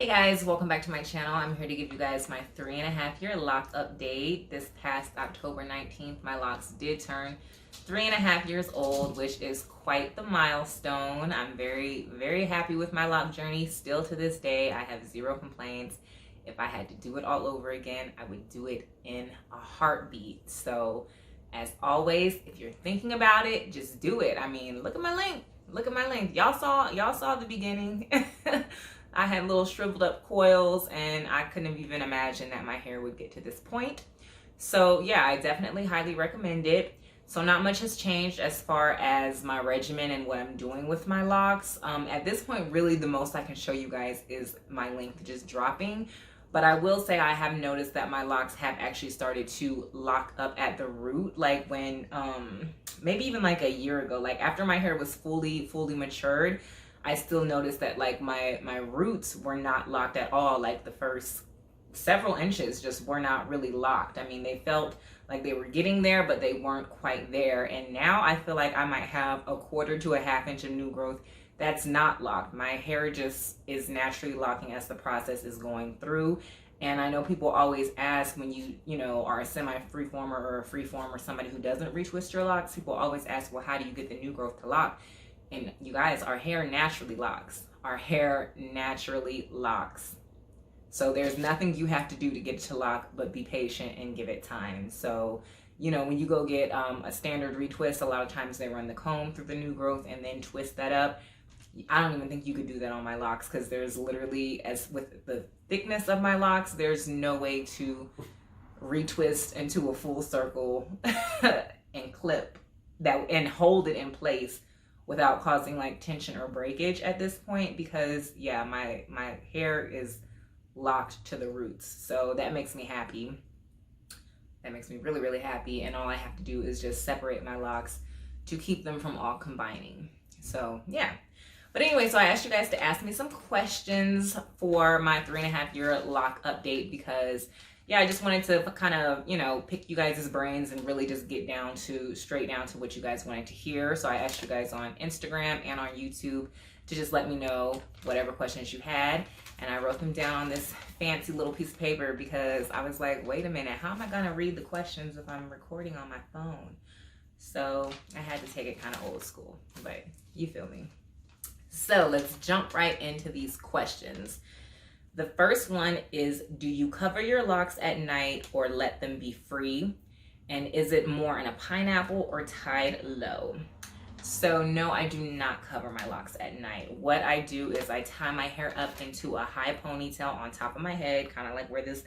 Hey guys, welcome back to my channel. I'm here to give you guys my 3.5-year lock update. This past October 19th, my locks did turn 3.5 years old, which is quite the milestone. I'm very, very happy with my lock journey. Still to this day, I have zero complaints. If I had to do it all over again, I would do it in a heartbeat. So as always, if you're thinking about it, just do it. I mean, look at my length. Look at my length. Y'all saw the beginning. I had little shriveled up coils and I couldn't have even imagined that my hair would get to this point. So yeah, I definitely highly recommend it. So not much has changed as far as my regimen and what I'm doing with my locks. At this point, really the most I can show you guys is my length just dropping. But I will say I have noticed that my locks have actually started to lock up at the root. Like when, maybe even like a year ago, like after my hair was fully matured, I still noticed that like my roots were not locked at all. Like the first several inches just were not really locked. I mean, they felt like they were getting there, but they weren't quite there. And now I feel like I might have a 1/4 to a 1/2 inch of new growth that's not locked. My hair just is naturally locking as the process is going through. And I know people always ask when you know, are a semi-freeformer or a freeform or somebody who doesn't retwist your locks, people always ask, well, how do you get the new growth to lock? And you guys, our hair naturally locks. Our hair naturally locks. So there's nothing you have to do to get it to lock, but be patient and give it time. So, you know, when you go get a standard retwist, a lot of times they run the comb through the new growth and then twist that up. I don't even think you could do that on my locks because there's literally, as with the thickness of my locks, there's no way to retwist into a full circle and clip that and hold it in place without causing like tension or breakage at this point, because yeah, my hair is locked to the roots. So that makes me happy. That makes me really, really happy. And all I have to do is just separate my locks to keep them from all combining. So yeah. But anyway, so I asked you guys to ask me some questions for my 3.5-year lock update because yeah, I just wanted to kind of, you know, pick you guys' brains and really just get straight down to what you guys wanted to hear. So I asked you guys on Instagram and on YouTube to just let me know whatever questions you had. And I wrote them down on this fancy little piece of paper because I was like, wait a minute, how am I gonna read the questions if I'm recording on my phone? So I had to take it kind of old school, but you feel me. So let's jump right into these questions. The first one is, do you cover your locks at night or let them be free? And is it more in a pineapple or tied low? So no, I do not cover my locks at night. What I do is I tie my hair up into a high ponytail on top of my head, kind of like where this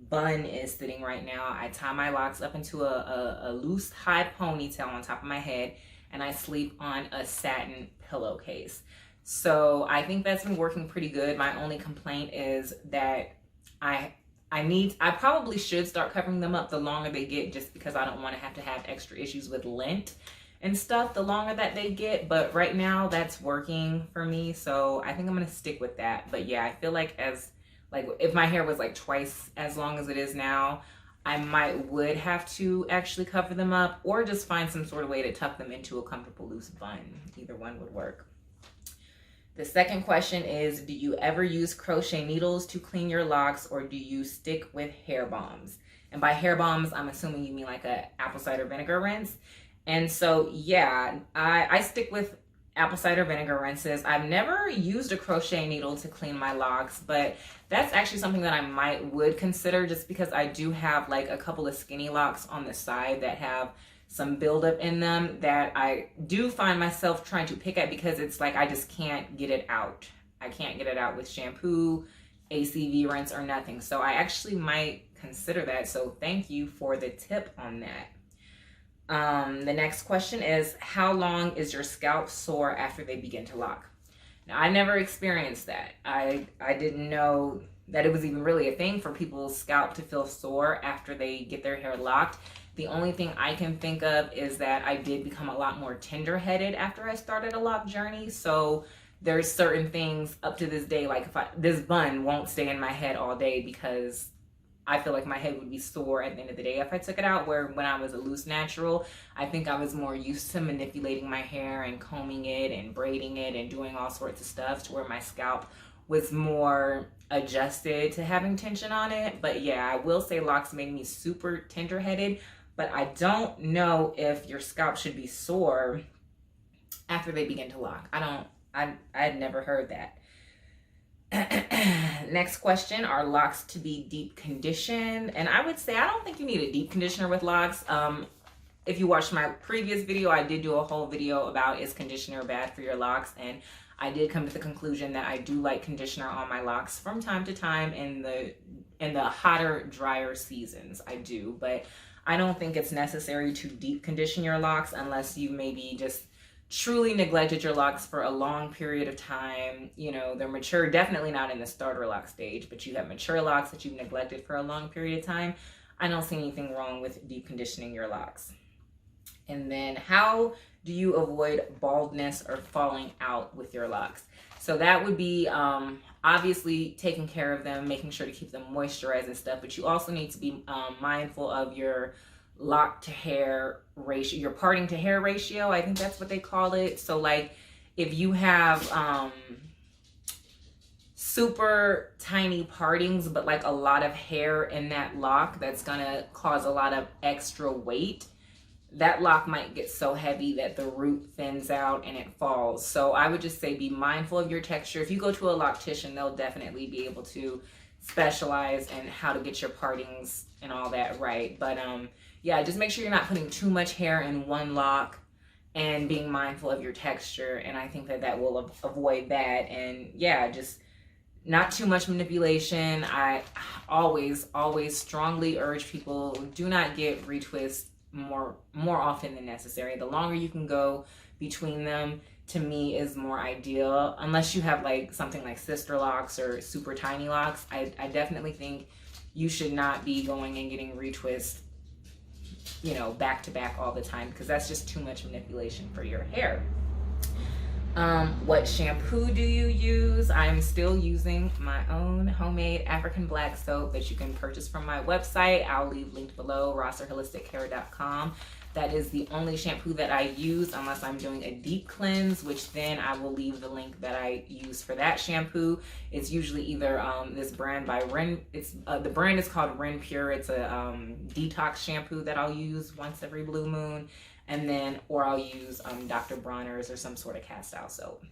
bun is sitting right now. I tie my locks up into a loose high ponytail on top of my head, and I sleep on a satin pillowcase. So I think that's been working pretty good. My only complaint is that I probably should start covering them up the longer they get, just because I don't want to have extra issues with lint and stuff the longer that they get. But right now that's working for me. So I think I'm going to stick with that. But yeah, I feel like if my hair was like twice as long as it is now, I would have to actually cover them up or just find some sort of way to tuck them into a comfortable loose bun. Either one would work. The second question is, do you ever use crochet needles to clean your locks, or do you stick with hair bombs? And by hair bombs, I'm assuming you mean like a apple cider vinegar rinse. And so, yeah, I stick with apple cider vinegar rinses. I've never used a crochet needle to clean my locks, but that's actually something that I would consider, just because I do have like a couple of skinny locks on the side that have some buildup in them that I do find myself trying to pick at, because it's like I just can't get it out. I can't get it out with shampoo, ACV rinse, or nothing. So I actually might consider that. So thank you for the tip on that. The next question is, how long is your scalp sore after they begin to lock? Now, I never experienced that. I didn't know that it was even really a thing for people's scalp to feel sore after they get their hair locked. The only thing I can think of is that I did become a lot more tender-headed after I started a lock journey. So there's certain things up to this day, like this bun won't stay in my head all day because I feel like my head would be sore at the end of the day if I took it out, where when I was a loose natural, I think I was more used to manipulating my hair and combing it and braiding it and doing all sorts of stuff, to where my scalp was more adjusted to having tension on it. But yeah, I will say locks make me super tender-headed, but I don't know if your scalp should be sore after they begin to lock. I had never heard that. Next question, are locks to be deep conditioned? And I would say I don't think you need a deep conditioner with locks. If you watched my previous video, I did do a whole video about is conditioner bad for your locks, and I did come to the conclusion that I do like conditioner on my locks from time to time in the hotter, drier seasons. I do, but I don't think it's necessary to deep condition your locks unless you maybe just truly neglected your locks for a long period of time. You know, they're mature, definitely not in the starter lock stage, but you have mature locks that you've neglected for a long period of time. I don't see anything wrong with deep conditioning your locks. And then how do you avoid baldness or falling out with your locks? So that would be obviously taking care of them, making sure to keep them moisturized and stuff, but you also need to be mindful of your lock to hair ratio, your parting to hair ratio. I think that's what they call it. So like if you have super tiny partings, but like a lot of hair in that lock, that's gonna cause a lot of extra weight. That lock might get so heavy that the root thins out and it falls. So I would just say be mindful of your texture. If you go to a loctician, they'll definitely be able to specialize in how to get your partings and all that right. But yeah, just make sure you're not putting too much hair in one lock and being mindful of your texture. And I think that that will avoid that. And yeah, just not too much manipulation. I always strongly urge people, do not get retwist more often than necessary. The longer you can go between them, to me, is more ideal, unless you have like something like sister locks or super tiny locks. I definitely think you should not be going and getting retwist, you know, back to back all the time, because that's just too much manipulation for your hair. What shampoo do you use? I'm still using my own homemade African black soap that you can purchase from my website. I'll leave linked below, rosserholistichair.com. That is the only shampoo that I use unless I'm doing a deep cleanse, which then I will leave the link that I use for that shampoo. It's usually either this brand by Ren. The brand is called Ren Pure. It's a detox shampoo that I'll use once every blue moon. And then, or I'll use Dr. Bronner's or some sort of cast out soap.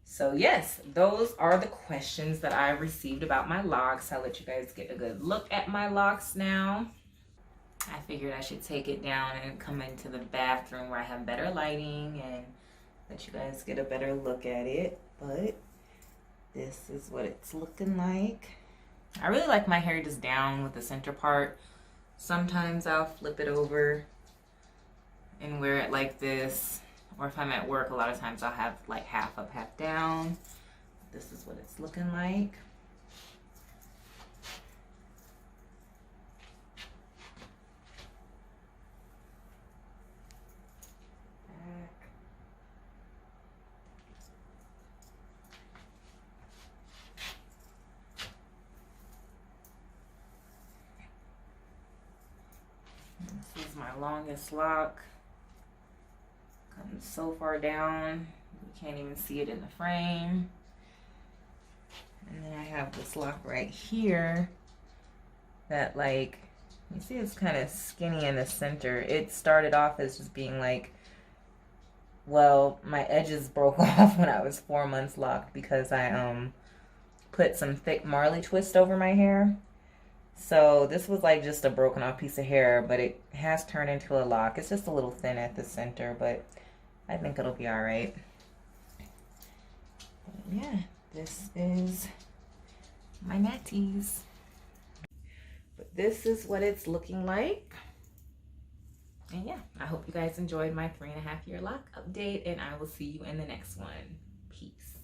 So yes, those are the questions that I received about my locks. I'll let you guys get a good look at my locks now. I figured I should take it down and come into the bathroom where I have better lighting and let you guys get a better look at it. But this is what it's looking like. I really like my hair just down with the center part. Sometimes I'll flip it over and wear it like this, or if I'm at work, a lot of times I'll have like half up, half down. This is what it's looking like. Back. This is my longest lock. Comes so far down, you can't even see it in the frame. And then I have this lock right here that, like, you see it's kind of skinny in the center. It started off as just being like, well, my edges broke off when I was 4 months locked because I put some thick Marley twist over my hair. So this was like just a broken off piece of hair, but it has turned into a lock. It's just a little thin at the center, but I think it'll be all right. But yeah, this is my natties. But this is what it's looking like. And yeah, I hope you guys enjoyed my 3.5 year lock update, and I will see you in the next one. Peace.